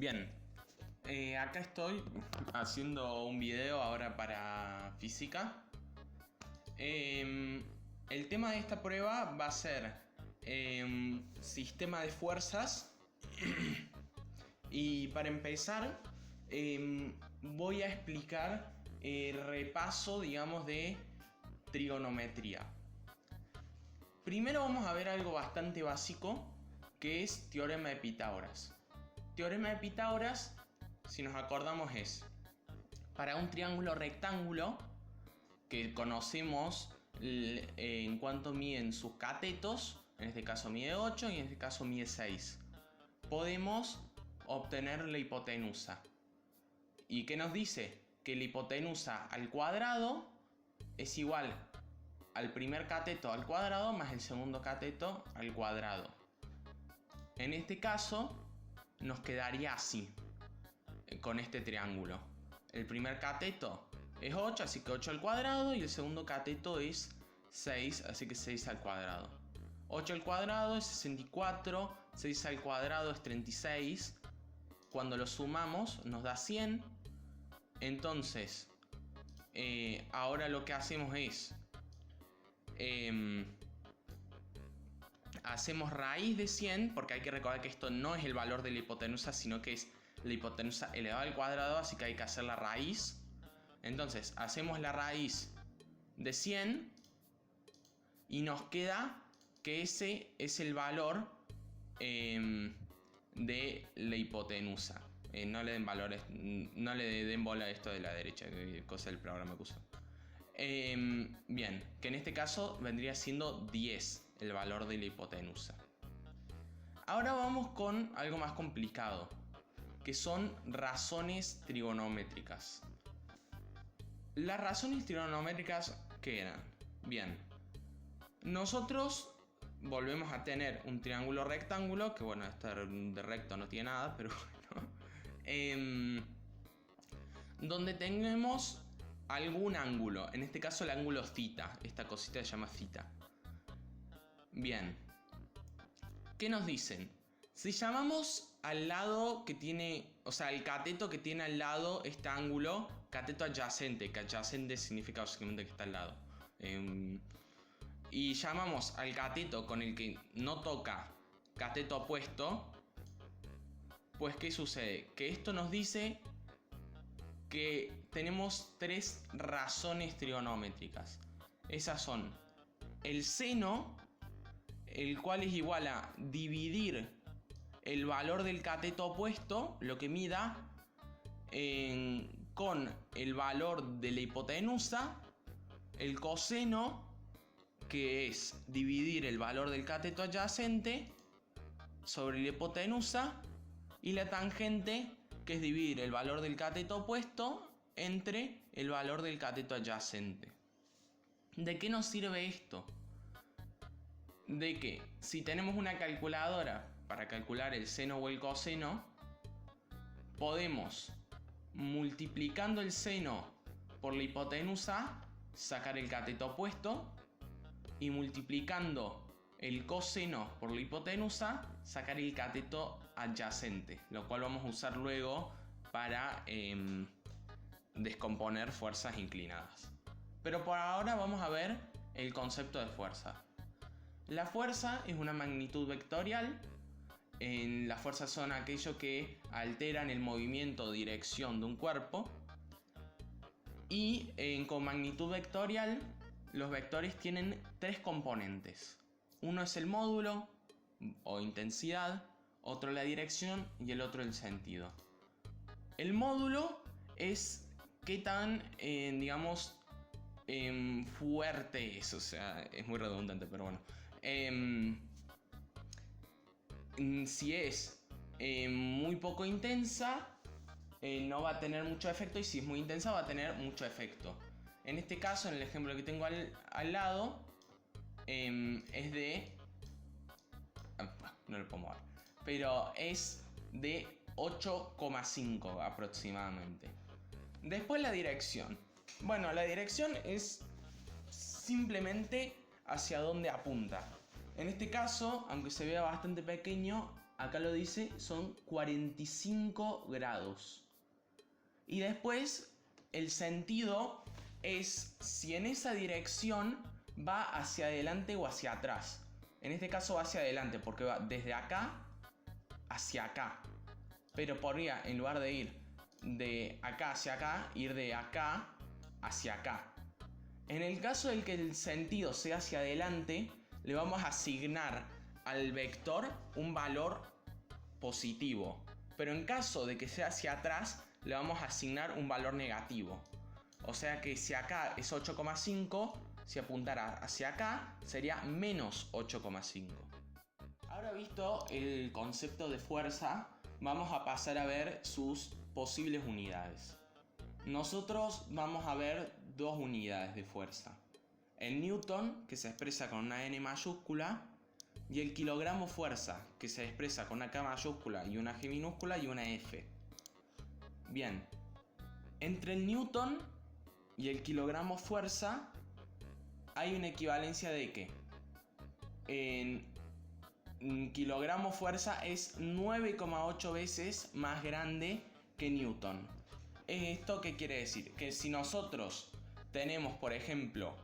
Bien, acá estoy haciendo un video ahora para física. El tema de esta prueba va a ser sistema de fuerzas. Y para empezar, voy a explicar el repaso, digamos, de trigonometría. Primero vamos a ver algo bastante básico, que es teorema de Pitágoras. Teorema de Pitágoras, si nos acordamos, es para un triángulo rectángulo que conocemos en cuanto miden sus catetos. En este caso mide 8 y en este caso mide 6. Podemos obtener la hipotenusa. ¿Y qué nos dice? Que la hipotenusa al cuadrado es igual al primer cateto al cuadrado más el segundo cateto al cuadrado. En este caso nos quedaría así, con este triángulo. El primer cateto es 8, así que 8 al cuadrado, y el segundo cateto es 6, así que 6 al cuadrado. 8 al cuadrado es 64, 6 al cuadrado es 36. Cuando lo sumamos nos da 100. Entonces, ahora lo que hacemos es hacemos raíz de 100, porque hay que recordar que esto no es el valor de la hipotenusa, sino que es la hipotenusa elevada al cuadrado, así que hay que hacer la raíz. Entonces hacemos la raíz de 100 y nos queda que ese es el valor de la hipotenusa. No le den valores, no le den bola a esto de la derecha, que cosa del programa que uso. Bien, que en este caso vendría siendo 10 el valor de la hipotenusa. Ahora vamos con algo más complicado, que son razones trigonométricas. Las razones trigonométricas, ¿qué eran? Bien, nosotros volvemos a tener un triángulo rectángulo, que bueno, este de recto no tiene nada, pero bueno, donde tenemos algún ángulo, en este caso el ángulo θ, esta cosita se llama θ. Bien, ¿qué nos dicen? Si llamamos al lado que tiene, o sea, el cateto que tiene al lado este ángulo, cateto adyacente, que adyacente significa básicamente que está al lado, y llamamos al cateto con el que no toca cateto opuesto, pues ¿qué sucede? Que esto nos dice que tenemos tres razones trigonométricas. Esas son el seno, el cual es igual a dividir el valor del cateto opuesto, lo que mida, con el valor de la hipotenusa. El coseno, que es dividir el valor del cateto adyacente sobre la hipotenusa. Y la tangente, que es dividir el valor del cateto opuesto entre el valor del cateto adyacente. ¿De qué nos sirve esto? De que si tenemos una calculadora para calcular el seno o el coseno, podemos, multiplicando el seno por la hipotenusa, sacar el cateto opuesto, y multiplicando el coseno por la hipotenusa, sacar el cateto adyacente, lo cual vamos a usar luego para descomponer fuerzas inclinadas. Pero por ahora vamos a ver el concepto de fuerza. La fuerza es una magnitud vectorial. Las fuerzas son aquello que alteran el movimiento o dirección de un cuerpo. Y con magnitud vectorial, los vectores tienen tres componentes. Uno es el módulo o intensidad, otro la dirección y el otro el sentido. El módulo es qué tan, digamos, fuerte es, o sea, es muy redundante, pero bueno. Si es muy poco intensa, no va a tener mucho efecto, y si es muy intensa va a tener mucho efecto. En este caso, en el ejemplo que tengo al lado, es de... no lo puedo mover, pero es de 8,5 aproximadamente. Después la dirección. Bueno, la dirección es simplemente hacia dónde apunta. En este caso, aunque se vea bastante pequeño, acá lo dice, son 45 grados. Y después el sentido es si en esa dirección va hacia adelante o hacia atrás. En este caso va hacia adelante porque va desde acá hacia acá. Pero podría, en lugar de ir de acá hacia acá, ir de acá hacia acá. En el caso de que el sentido sea hacia adelante, le vamos a asignar al vector un valor positivo. Pero en caso de que sea hacia atrás, le vamos a asignar un valor negativo. O sea que si acá es 8,5, si apuntara hacia acá, sería menos 8,5. Ahora visto el concepto de fuerza, vamos a pasar a ver sus posibles unidades. Nosotros vamos a ver dos unidades de fuerza. El newton, que se expresa con una n mayúscula, y el kilogramo fuerza, que se expresa con una k mayúscula y una g minúscula y una f. Bien, entre el newton y el kilogramo fuerza hay una equivalencia de que en kilogramo fuerza es 9,8 veces más grande que newton. ¿Esto qué quiere decir? Que si nosotros tenemos, por ejemplo,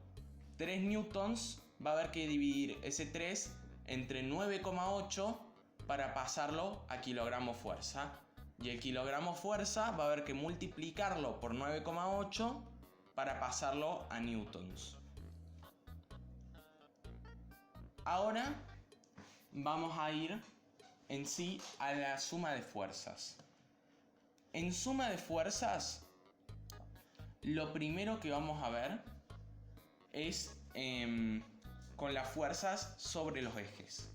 3 newtons, va a haber que dividir ese 3 entre 9,8 para pasarlo a kilogramo fuerza. Y el kilogramo fuerza va a haber que multiplicarlo por 9,8 para pasarlo a newtons. Ahora vamos a ir en sí a la suma de fuerzas. En suma de fuerzas, lo primero que vamos a ver es con las fuerzas sobre los ejes.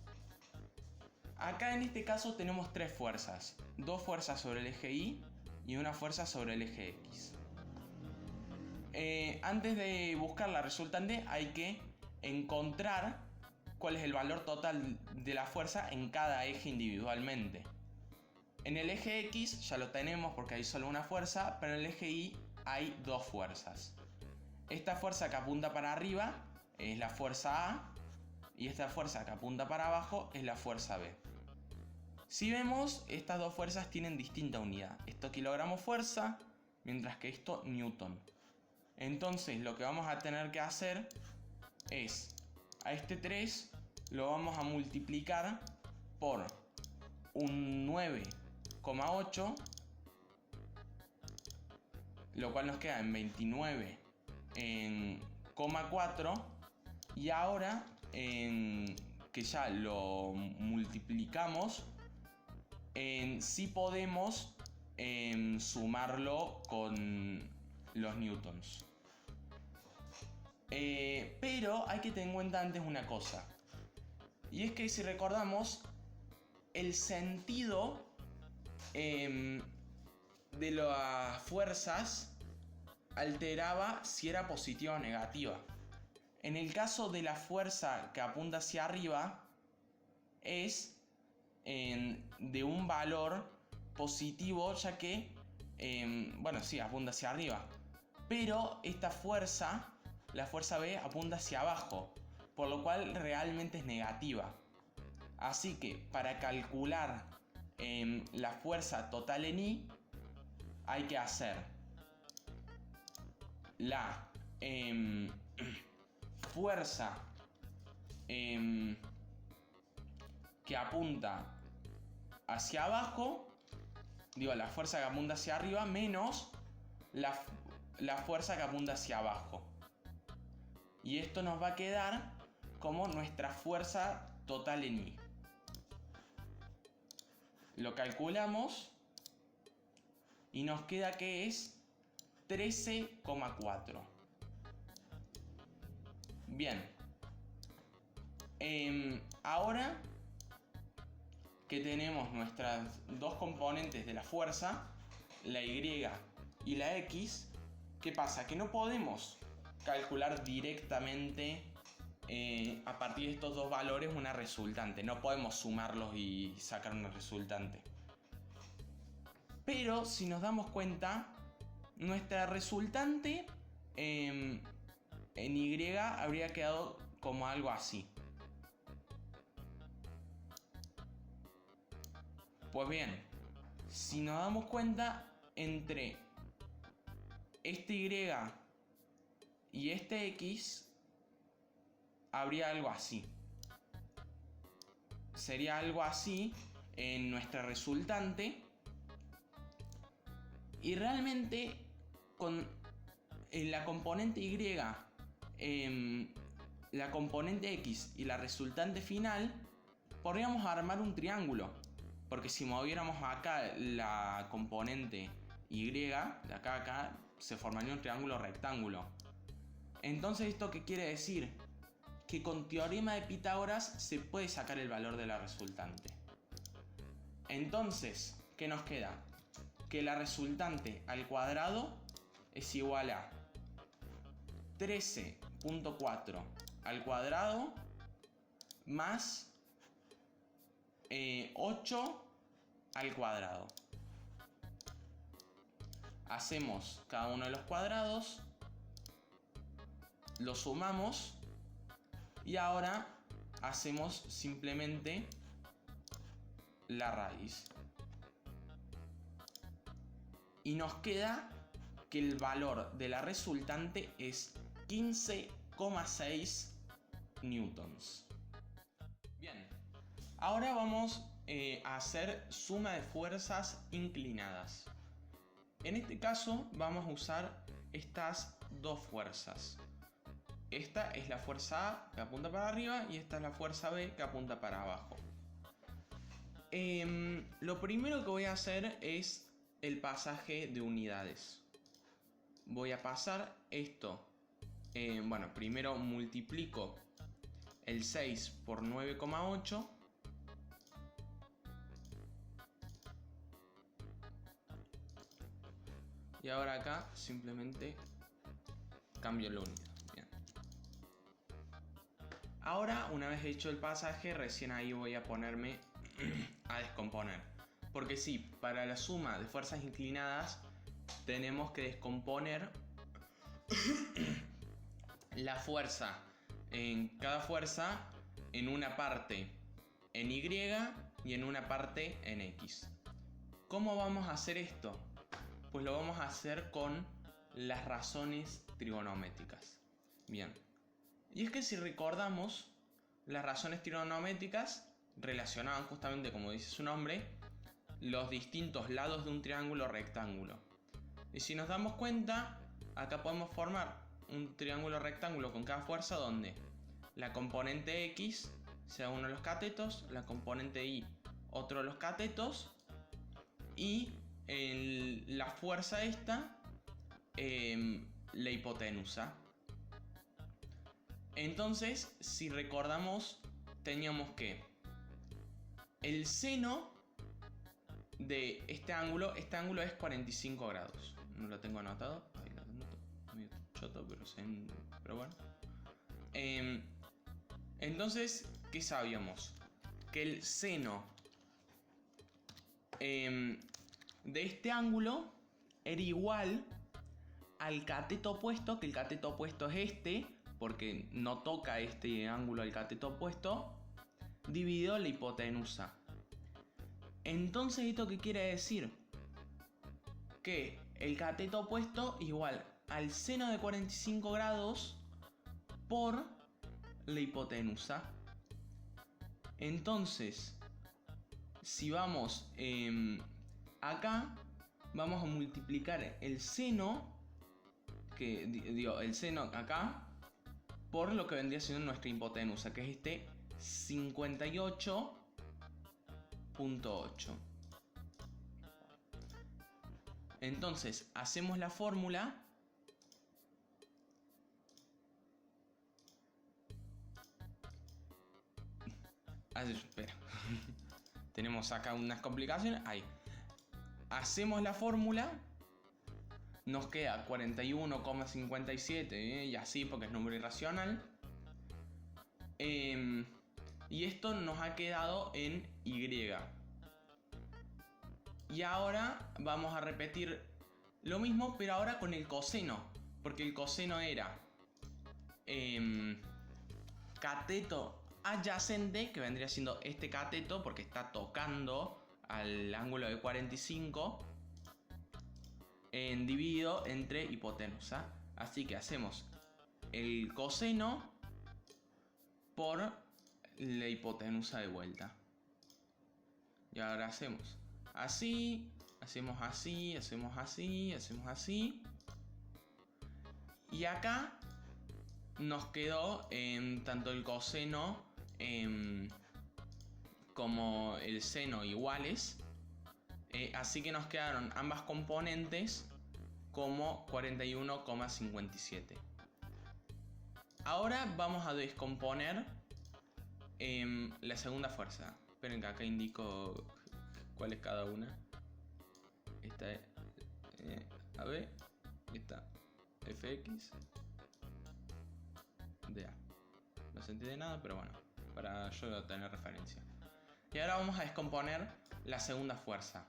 Acá en este caso tenemos tres fuerzas. Dos fuerzas sobre el eje Y y una fuerza sobre el eje X. Antes de buscar la resultante hay que encontrar cuál es el valor total de la fuerza en cada eje individualmente. En el eje X ya lo tenemos porque hay solo una fuerza, pero en el eje Y hay dos fuerzas. Esta fuerza que apunta para arriba es la fuerza A y esta fuerza que apunta para abajo es la fuerza B. Si vemos, estas dos fuerzas tienen distinta unidad. Esto kilogramo fuerza, mientras que esto newton. Entonces lo que vamos a tener que hacer es, a este 3 lo vamos a multiplicar por un 9,8, lo cual nos queda en 29,4, y ahora que ya lo multiplicamos, sí podemos sumarlo con los newtons. Pero hay que tener en cuenta antes una cosa, y es que si recordamos, el sentido de las fuerzas alteraba si era positiva o negativa. En el caso de la fuerza que apunta hacia arriba, es de un valor positivo, ya que, bueno, sí, apunta hacia arriba. Pero esta fuerza, la fuerza B, apunta hacia abajo, por lo cual realmente es negativa. Así que para calcular la fuerza total en I, hay que hacer la fuerza que apunta hacia abajo, la fuerza que apunta hacia arriba, menos la fuerza que apunta hacia abajo. Y esto nos va a quedar como nuestra fuerza total en I. Lo calculamos y nos queda que es 13,4. Bien. Ahora que tenemos nuestras dos componentes de la fuerza, la Y y la X, ¿qué pasa? Que no podemos calcular directamente a partir de estos dos valores una resultante. No podemos sumarlos y sacar una resultante. Pero si nos damos cuenta, nuestra resultante en Y habría quedado como algo así. Pues bien, si nos damos cuenta, entre este Y y este X habría algo así. Sería algo así en nuestra resultante. Y realmente con la componente Y, la componente X y la resultante final, podríamos armar un triángulo. Porque si moviéramos acá la componente Y, de acá a acá, se formaría un triángulo rectángulo. Entonces, ¿esto qué quiere decir? Que con teorema de Pitágoras se puede sacar el valor de la resultante. Entonces, ¿qué nos queda? Que la resultante al cuadrado es igual a 13.4 al cuadrado más 8 al cuadrado. Hacemos cada uno de los cuadrados, lo sumamos y ahora hacemos simplemente la raíz. Y nos queda que el valor de la resultante es 15,6 newtons. Bien, ahora vamos a hacer suma de fuerzas inclinadas. En este caso vamos a usar estas dos fuerzas. Esta es la fuerza A que apunta para arriba y esta es la fuerza B que apunta para abajo. Lo primero que voy a hacer es el pasaje de unidades. Voy a pasar esto. Bueno, primero multiplico el 6 por 9,8. Y ahora acá simplemente cambio la unidad. Bien. Ahora, una vez hecho el pasaje, recién ahí voy a ponerme a descomponer. Porque sí, para la suma de fuerzas inclinadas tenemos que descomponer la fuerza en cada fuerza en una parte en Y y en una parte en X. ¿Cómo vamos a hacer esto? Pues lo vamos a hacer con las razones trigonométricas. Bien. Y es que si recordamos, las razones trigonométricas relacionaban justamente, como dice su nombre, los distintos lados de un triángulo rectángulo. Y si nos damos cuenta, acá podemos formar un triángulo rectángulo con cada fuerza donde la componente X sea uno de los catetos, la componente Y otro de los catetos y la fuerza esta, la hipotenusa. Entonces, si recordamos, teníamos que el seno de este ángulo es 45 grados. No lo tengo anotado. Ahí lo tengo medio choto, pero bueno. Entonces, ¿qué sabíamos? Que el seno de este ángulo era igual al cateto opuesto, que el cateto opuesto es este, porque no toca este ángulo al cateto opuesto, dividido la hipotenusa. Entonces, ¿esto qué quiere decir? Que el cateto opuesto igual al seno de 45 grados por la hipotenusa. Entonces, si vamos acá, vamos a multiplicar el seno, el seno acá, por lo que vendría siendo nuestra hipotenusa, que es este 58.8. Entonces, hacemos la fórmula. Espera. Tenemos acá unas complicaciones. Ahí. Hacemos la fórmula. Nos queda 41,57 y así porque es número irracional. Y esto nos ha quedado en Y. Y ahora vamos a repetir lo mismo, pero ahora con el coseno. Porque el coseno era cateto adyacente, que vendría siendo este cateto, porque está tocando al ángulo de 45 dividido entre hipotenusa. Así que hacemos el coseno por la hipotenusa de vuelta. Y ahora hacemos así, hacemos así, hacemos así, hacemos así. Y acá nos quedó tanto el coseno como el seno iguales. Así que nos quedaron ambas componentes como 41,57. Ahora vamos a descomponer la segunda fuerza. Esperen que acá indico cuál es cada una. Esta es AB, esta FX, DA. No se entiende nada, pero bueno, para yo tener referencia. Y ahora vamos a descomponer la segunda fuerza.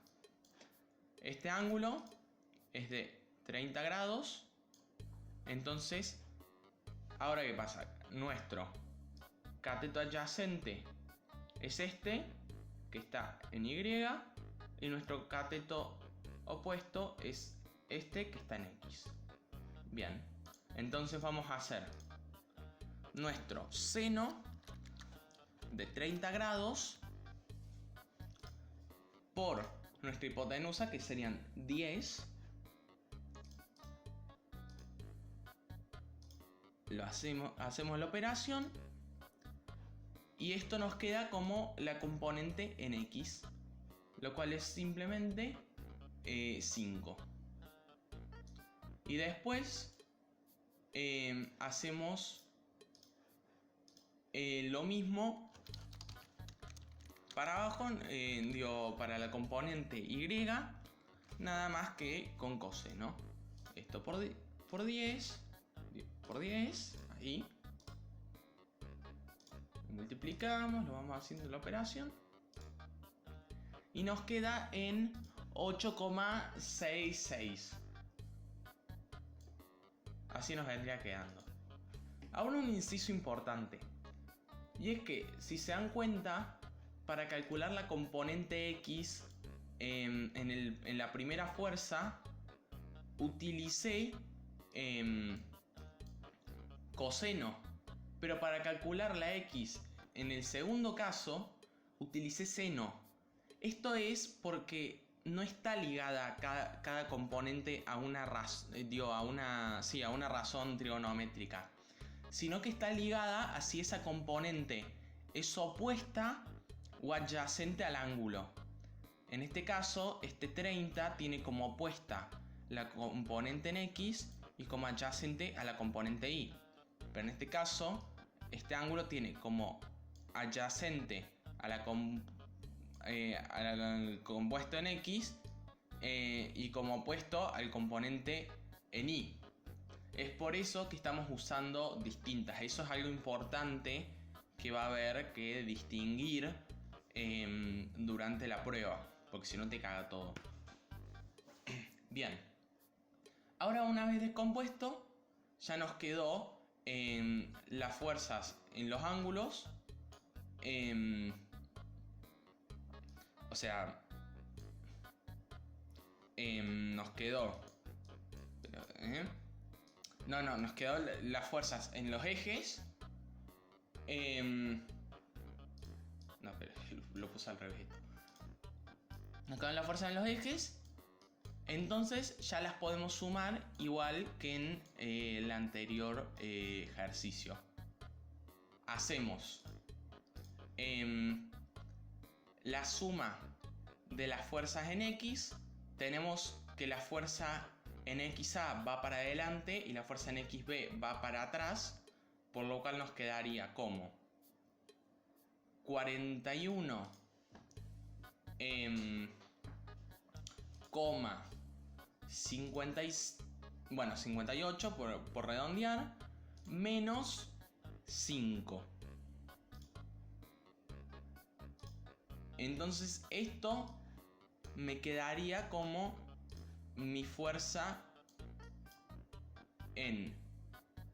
Este ángulo es de 30 grados. Entonces, ahora ¿qué pasa? Nuestro cateto adyacente es este, que está en Y. Y nuestro cateto opuesto es este, que está en X. Bien, entonces vamos a hacer nuestro seno de 30 grados por nuestra hipotenusa, que serían 10. Hacemos la operación y esto nos queda como la componente en X, lo cual es simplemente 5. Y después hacemos lo mismo para abajo, para la componente Y, nada más que con coseno. Esto por 10, por 10, ahí. Multiplicamos, lo vamos haciendo la operación. Y nos queda en 8,66. Así nos vendría quedando. Ahora un inciso importante. Y es que, si se dan cuenta, para calcular la componente X en la primera fuerza, utilicé coseno. Pero para calcular la X en el segundo caso, utilicé seno. Esto es porque no está ligada cada componente a una razón trigonométrica, sino que está ligada a si esa componente es opuesta o adyacente al ángulo. En este caso, este 30 tiene como opuesta la componente en X y como adyacente a la componente Y. Pero en este caso, este ángulo tiene como adyacente al compuesto en X y como opuesto al componente en Y. Es por eso que estamos usando distintas. Eso es algo importante que va a haber que distinguir durante la prueba, porque si no te caga todo. Bien. Ahora, una vez descompuesto, ya nos quedó las fuerzas en los ángulos. O sea, nos quedó... nos quedó las fuerzas en los ejes. No, pero lo puse al revés. Nos quedan las fuerzas en los ejes. Entonces ya las podemos sumar igual que en el anterior ejercicio. Hacemos la suma de las fuerzas en X. Tenemos que la fuerza en XA va para adelante y la fuerza en XB va para atrás, por lo cual nos quedaría como 41 58 por redondear, menos 5. Entonces esto me quedaría como mi fuerza en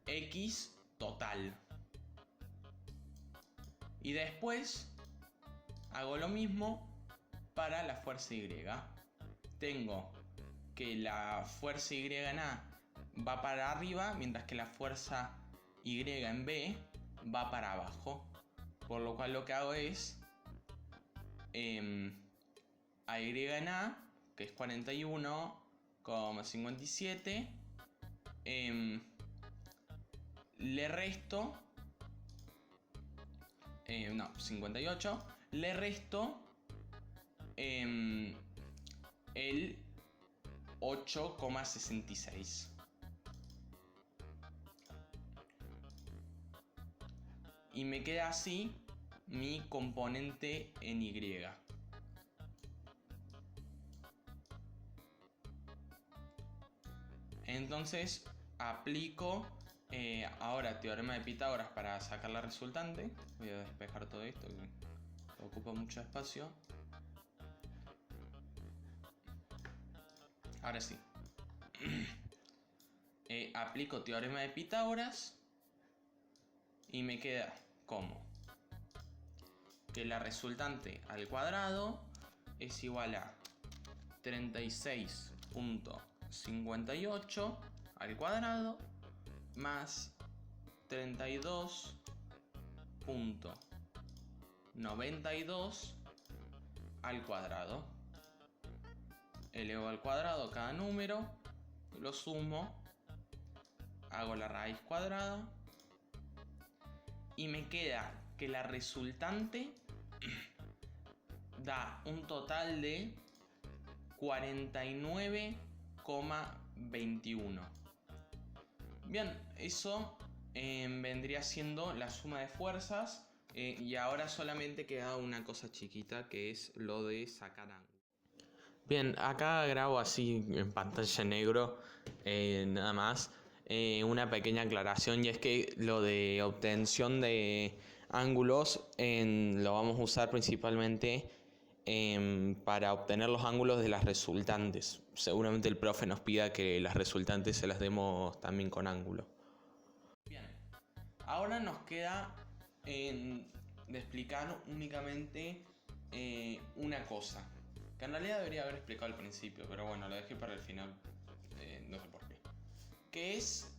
X total. Y después hago lo mismo para la fuerza Y. Tengo que la fuerza Y en A va para arriba, mientras que la fuerza Y en B va para abajo. Por lo cual lo que hago es a Y en A, que es 41,57, le resto 58, le resto el 8,66 y me queda así mi componente en Y. Entonces aplico ahora teorema de Pitágoras para sacar la resultante. Voy a despejar todo esto que ocupa mucho espacio. Ahora sí. Aplico teorema de Pitágoras y me queda como que la resultante al cuadrado es igual a 36,58 al cuadrado más 32,92 al cuadrado. Elevo al cuadrado cada número, lo sumo, hago la raíz cuadrada y me queda que la resultante da un total de 49,21. Bien, eso vendría siendo la suma de fuerzas y ahora solamente queda una cosa chiquita que es lo de sacar ángulo. Bien, acá grabo así en pantalla negro, nada más. Una pequeña aclaración, y es que lo de obtención de ángulos lo vamos a usar principalmente para obtener los ángulos de las resultantes. Seguramente el profe nos pida que las resultantes se las demos también con ángulo. Bien, ahora nos queda de explicar únicamente una cosa, que en realidad debería haber explicado al principio, pero bueno, lo dejé para el final, no sé por qué. Que es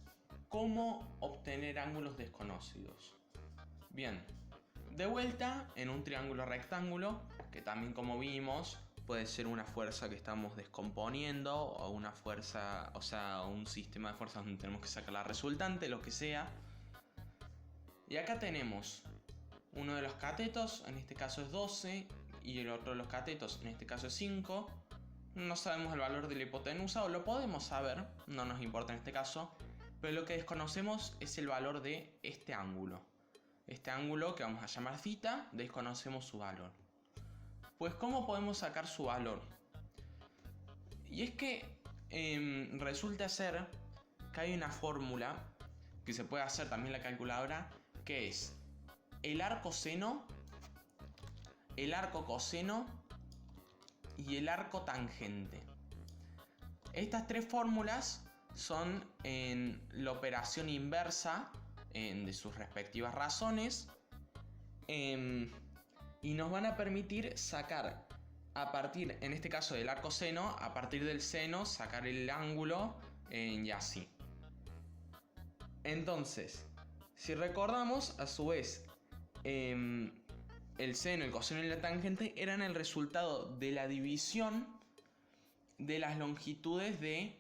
cómo obtener ángulos desconocidos. Bien, de vuelta en un triángulo rectángulo, que también como vimos puede ser una fuerza que estamos descomponiendo o una fuerza, o sea, un sistema de fuerzas donde tenemos que sacar la resultante, lo que sea. Y acá tenemos uno de los catetos, en este caso es 12, y el otro de los catetos, en este caso es 5. No sabemos el valor de la hipotenusa, o lo podemos saber, no nos importa en este caso, pero lo que desconocemos es el valor de este ángulo. Este ángulo que vamos a llamar θ, desconocemos su valor. Pues ¿cómo podemos sacar su valor? Y es que resulta ser que hay una fórmula que se puede hacer también en la calculadora, que es el arco seno, el arco coseno y el arco tangente. Estas tres fórmulas son en la operación inversa de sus respectivas razones y nos van a permitir sacar a partir, en este caso del arco seno, a partir del seno sacar el ángulo y así. Entonces, si recordamos, a su vez, el seno, el coseno y la tangente eran el resultado de la división de las longitudes de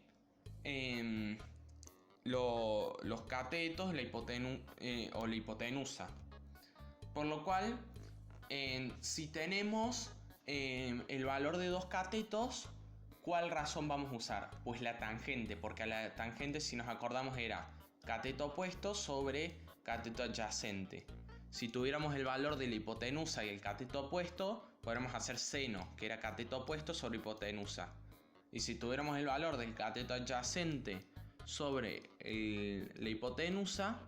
los catetos o la hipotenusa. Por lo cual, si tenemos el valor de dos catetos, ¿cuál razón vamos a usar? Pues la tangente, porque a la tangente, si nos acordamos, era cateto opuesto sobre cateto adyacente. Si tuviéramos el valor de la hipotenusa y el cateto opuesto, podríamos hacer seno, que era cateto opuesto sobre hipotenusa. Y si tuviéramos el valor del cateto adyacente sobre la hipotenusa,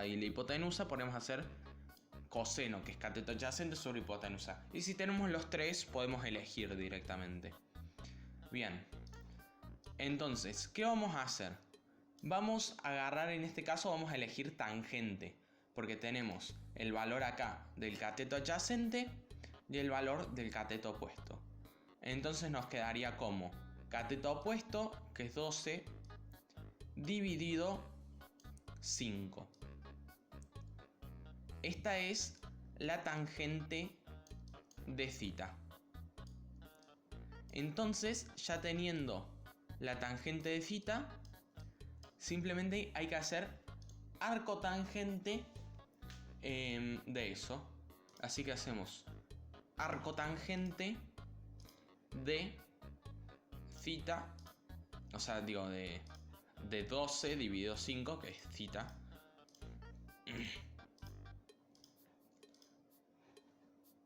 y la hipotenusa, podemos hacer coseno, que es cateto adyacente sobre hipotenusa. Y si tenemos los tres, podemos elegir directamente. Bien, entonces, ¿qué vamos a hacer? Vamos a agarrar, en este caso vamos a elegir tangente, porque tenemos el valor acá del cateto adyacente y el valor del cateto opuesto. Entonces nos quedaría como cateto opuesto, que es 12, dividido 5. Esta es la tangente de θ. Entonces, ya teniendo la tangente de θ, simplemente hay que hacer arcotangente de eso. Así que hacemos arcotangente de θ, o sea, digo, de 12 dividido 5, que es θ.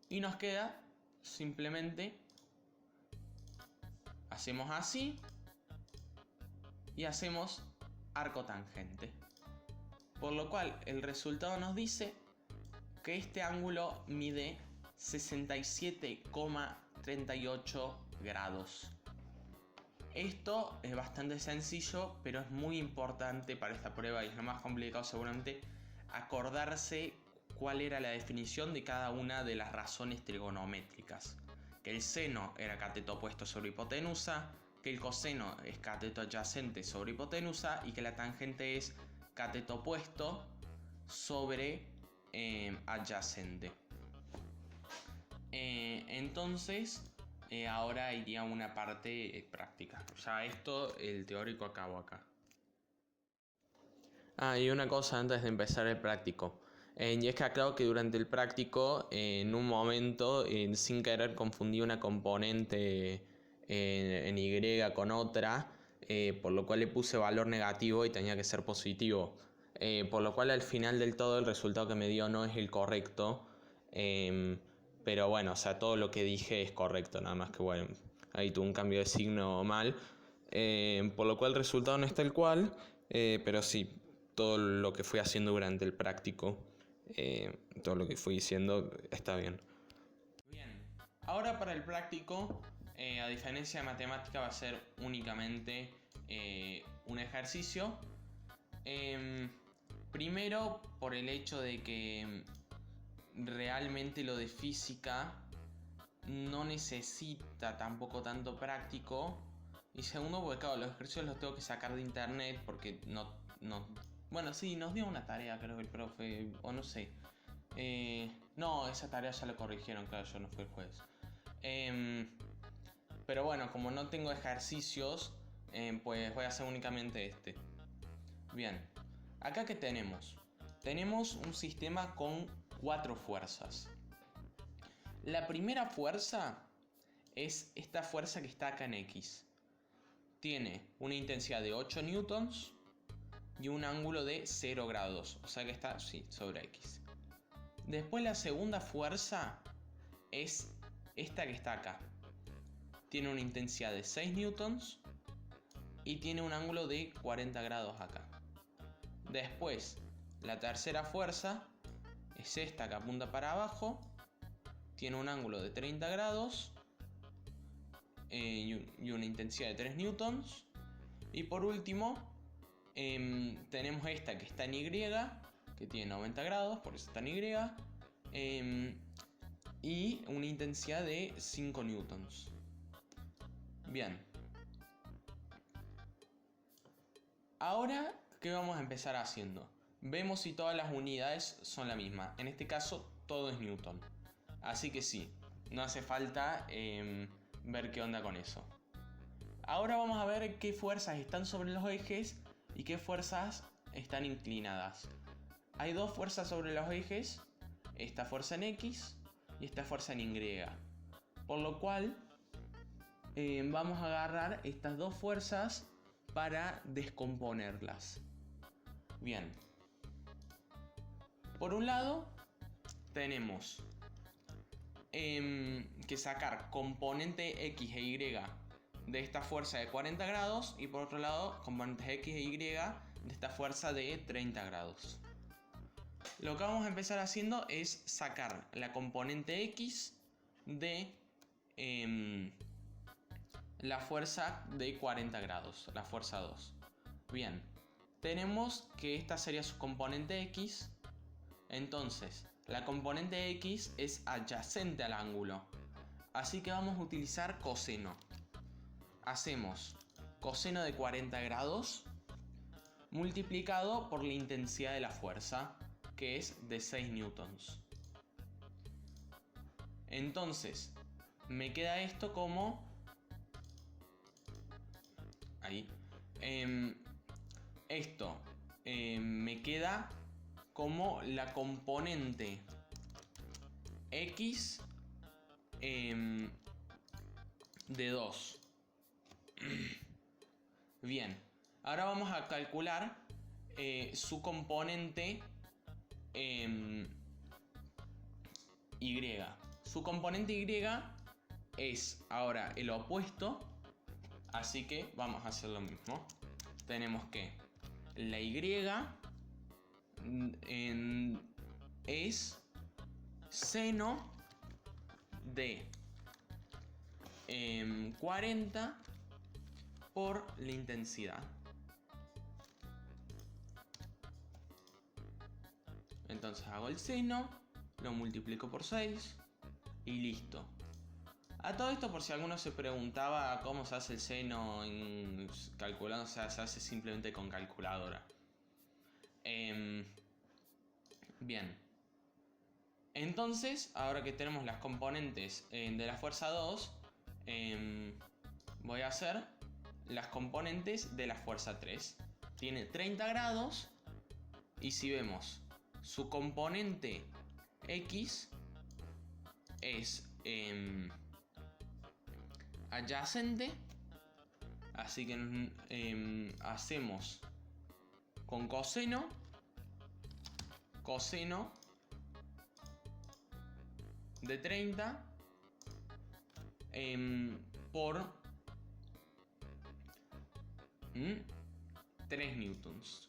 Y nos queda simplemente, hacemos así y hacemos arcotangente. Por lo cual el resultado nos dice que este ángulo mide 67,38 grados. Esto es bastante sencillo, pero es muy importante para esta prueba y es lo más complicado seguramente acordarse cuál era la definición de cada una de las razones trigonométricas. Que el seno era cateto opuesto sobre hipotenusa, que el coseno es cateto adyacente sobre hipotenusa y que la tangente es cateto opuesto sobre adyacente. Entonces, ahora iría una parte práctica. Ya esto, el teórico acabó acá. Y una cosa antes de empezar el práctico. Y es que aclaro que durante el práctico, en un momento, sin querer, confundí una componente en Y con otra, por lo cual le puse valor negativo y tenía que ser positivo. Por lo cual al final del todo el resultado que me dio no es el correcto. Pero bueno, o sea, todo lo que dije es correcto, nada más que bueno, ahí tuve un cambio de signo mal. Por lo cual el resultado no es tal cual, pero sí, todo lo que fui haciendo durante el práctico, todo lo que fui diciendo está bien. Bien, ahora para el práctico, a diferencia de matemática, va a ser únicamente un ejercicio. Primero, por el hecho de que realmente lo de física no necesita tampoco tanto práctico. Y segundo, porque claro, los ejercicios los tengo que sacar de internet porque no... Bueno, sí, nos dio una tarea, creo que el profe, o no sé. No, esa tarea ya la corrigieron, claro, yo no fui el jueves. Pero bueno, como no tengo ejercicios, pues voy a hacer únicamente este. Bien, acá ¿qué tenemos? Tenemos un sistema con 4 fuerzas. La primera fuerza es esta fuerza que está acá en X. Tiene una intensidad de 8 newtons y un ángulo de 0 grados, o sea que está, sí, sobre X. Después la segunda fuerza es esta que está acá. Tiene una intensidad de 6 newtons y tiene un ángulo de 40 grados acá. Después, la tercera fuerza es esta que apunta para abajo. Tiene un ángulo de 30 grados y una intensidad de 3 newtons. Y por último, tenemos esta que está en Y, que tiene 90 grados, por eso está en Y. Y una intensidad de 5 newtons. Bien. Ahora, ¿qué vamos a empezar haciendo? Vemos si todas las unidades son la misma. En este caso, todo es newton. Así que sí, no hace falta ver qué onda con eso. Ahora vamos a ver qué fuerzas están sobre los ejes y qué fuerzas están inclinadas. Hay dos fuerzas sobre los ejes, esta fuerza en X y esta fuerza en Y. Por lo cual, vamos a agarrar estas dos fuerzas para descomponerlas. Bien. Por un lado, tenemos que sacar componente X e Y de esta fuerza de 40 grados y por otro lado componentes X e Y de esta fuerza de 30 grados. Lo que vamos a empezar haciendo es sacar la componente X de la fuerza de 40 grados, la fuerza 2. Bien, tenemos que esta sería su componente X, entonces la componente X es adyacente al ángulo. Así que vamos a utilizar coseno. Hacemos coseno de 40 grados multiplicado por la intensidad de la fuerza, que es de 6 newtons. Entonces, me queda esto como... Ahí. Esto me queda como la componente X de 2. Bien, ahora vamos a calcular su componente Y. Su componente Y es ahora el opuesto, así que vamos a hacer lo mismo. Tenemos que la Y es seno de 40 por la intensidad. Entonces hago el seno, lo multiplico por 6 y listo. A todo esto, por si alguno se preguntaba cómo se hace el seno calculando, o sea, se hace simplemente con calculadora. Bien. Entonces, ahora que tenemos las componentes de la fuerza 2, voy a hacer las componentes de la fuerza 3. Tiene 30 grados y si vemos su componente X es adyacente, así que hacemos con coseno de 30 por 3 newtons.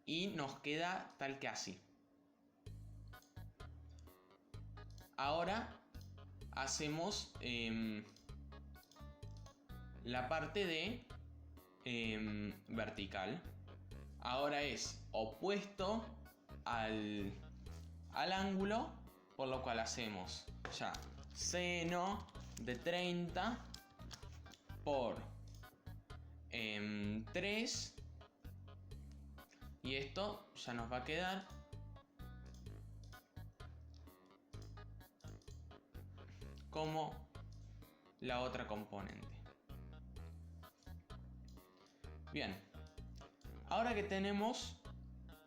Y nos queda tal que así. Ahora hacemos la parte de vertical. Ahora es opuesto al ángulo, por lo cual hacemos ya seno de 30 por 3. Y esto ya nos va a quedar como la otra componente. Bien, ahora que tenemos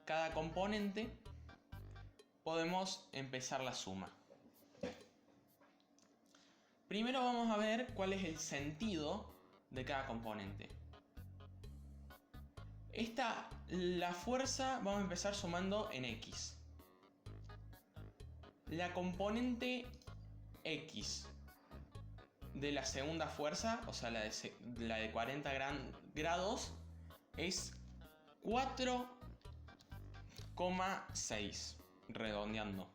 cada componente, podemos empezar la suma. Primero vamos a ver cuál es el sentido de cada componente. La fuerza vamos a empezar sumando en X. La componente X de la segunda fuerza, o sea la de 40 grados, es 4,6, redondeando.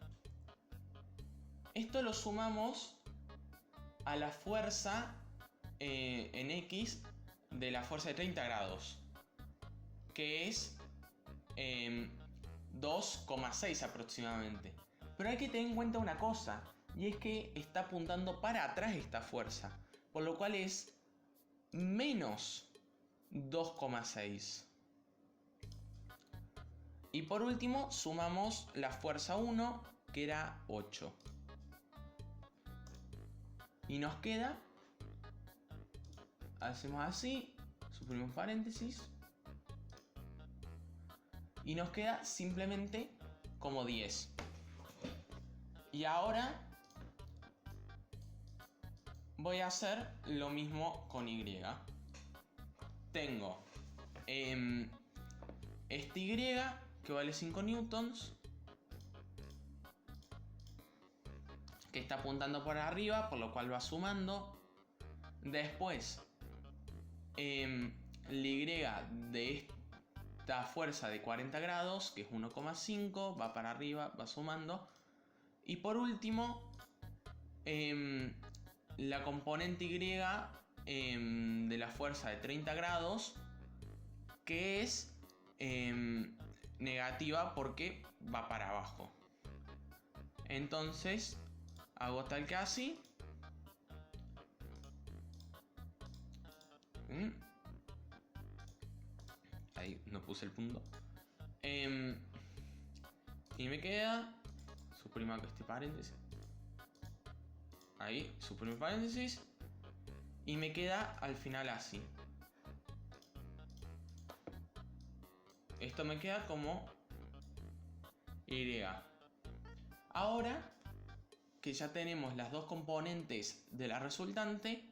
Esto lo sumamos a la fuerza en X de la fuerza de 30 grados, que es 2,6 aproximadamente. Pero hay que tener en cuenta una cosa, y es que está apuntando para atrás esta fuerza, por lo cual es menos 2,6. Y por último sumamos la fuerza 1, que era 8. Y nos queda, hacemos así, suprimimos paréntesis, y nos queda simplemente como 10. Y ahora voy a hacer lo mismo con Y. Tengo este Y que vale 5 newtons, que está apuntando por arriba, por lo cual va sumando. Después la Y de esta fuerza de 40 grados, que es 1,5, va para arriba, va sumando. Y por último, la componente Y de la fuerza de 30 grados, que es negativa porque va para abajo. Entonces hago tal que así. Ahí no puse el punto. Y me queda, suprima este paréntesis. Ahí, suprimo paréntesis. Y me queda al final así. Esto me queda como Y. Ahora que ya tenemos las dos componentes de la resultante,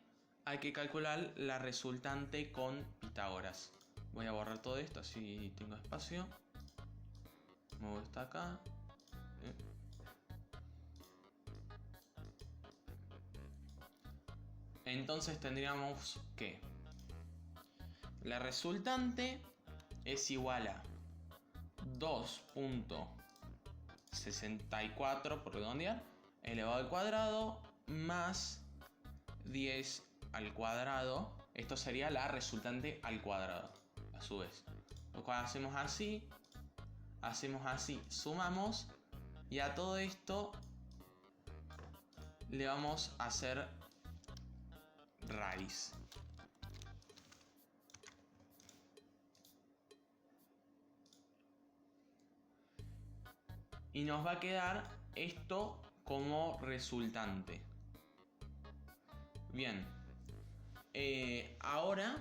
hay que calcular la resultante con Pitágoras. Voy a borrar todo esto así tengo espacio. Muevo esto acá. Entonces tendríamos que la resultante es igual a 2.64 por redondear elevado al cuadrado más 10 al cuadrado. Esto sería la resultante al cuadrado a su vez. Lo cual hacemos así, sumamos y a todo esto le vamos a hacer raíz. Y nos va a quedar esto como resultante. Bien. Ahora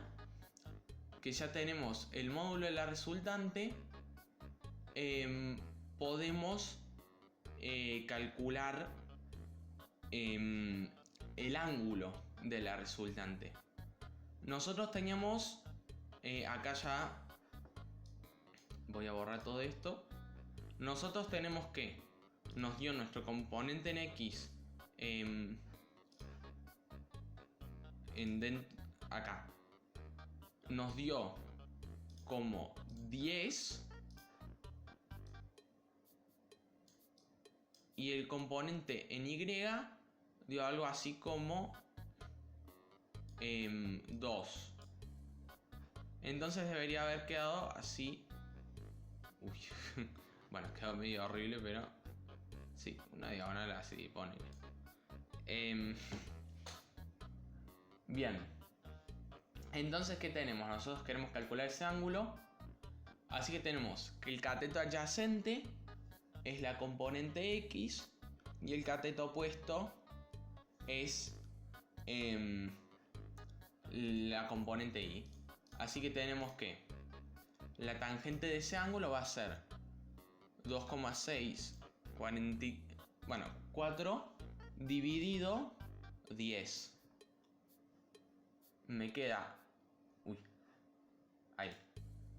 que ya tenemos el módulo de la resultante, podemos calcular el ángulo de la resultante. Nosotros teníamos acá ya voy a borrar todo esto. Nosotros tenemos que nos dio nuestro componente en X acá nos dio como 10 y el componente en Y dio algo así como 2. Entonces debería haber quedado así. Uy. Bueno, quedó medio horrible, pero sí, una diagonal así, pone. Bien. Entonces, ¿qué tenemos? Nosotros queremos calcular ese ángulo. Así que tenemos que el cateto adyacente es la componente X y el cateto opuesto es la componente Y. Así que tenemos que la tangente de ese ángulo va a ser 4 dividido 10. Me queda... Uy. Ahí.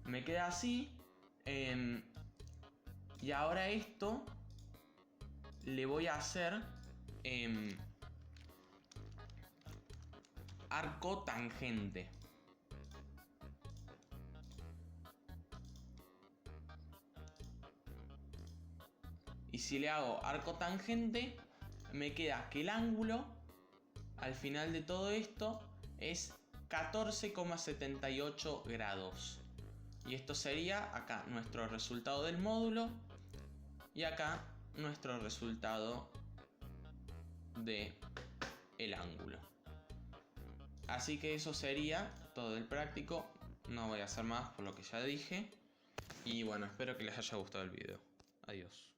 Me queda así. Y ahora esto le voy a hacer arco tangente. Y si le hago arco tangente, me queda que el ángulo al final de todo esto es 14,78 grados. Y esto sería acá nuestro resultado del módulo y acá nuestro resultado de el ángulo. Así que eso sería todo el práctico. No voy a hacer más por lo que ya dije. Y bueno, espero que les haya gustado el video. Adiós.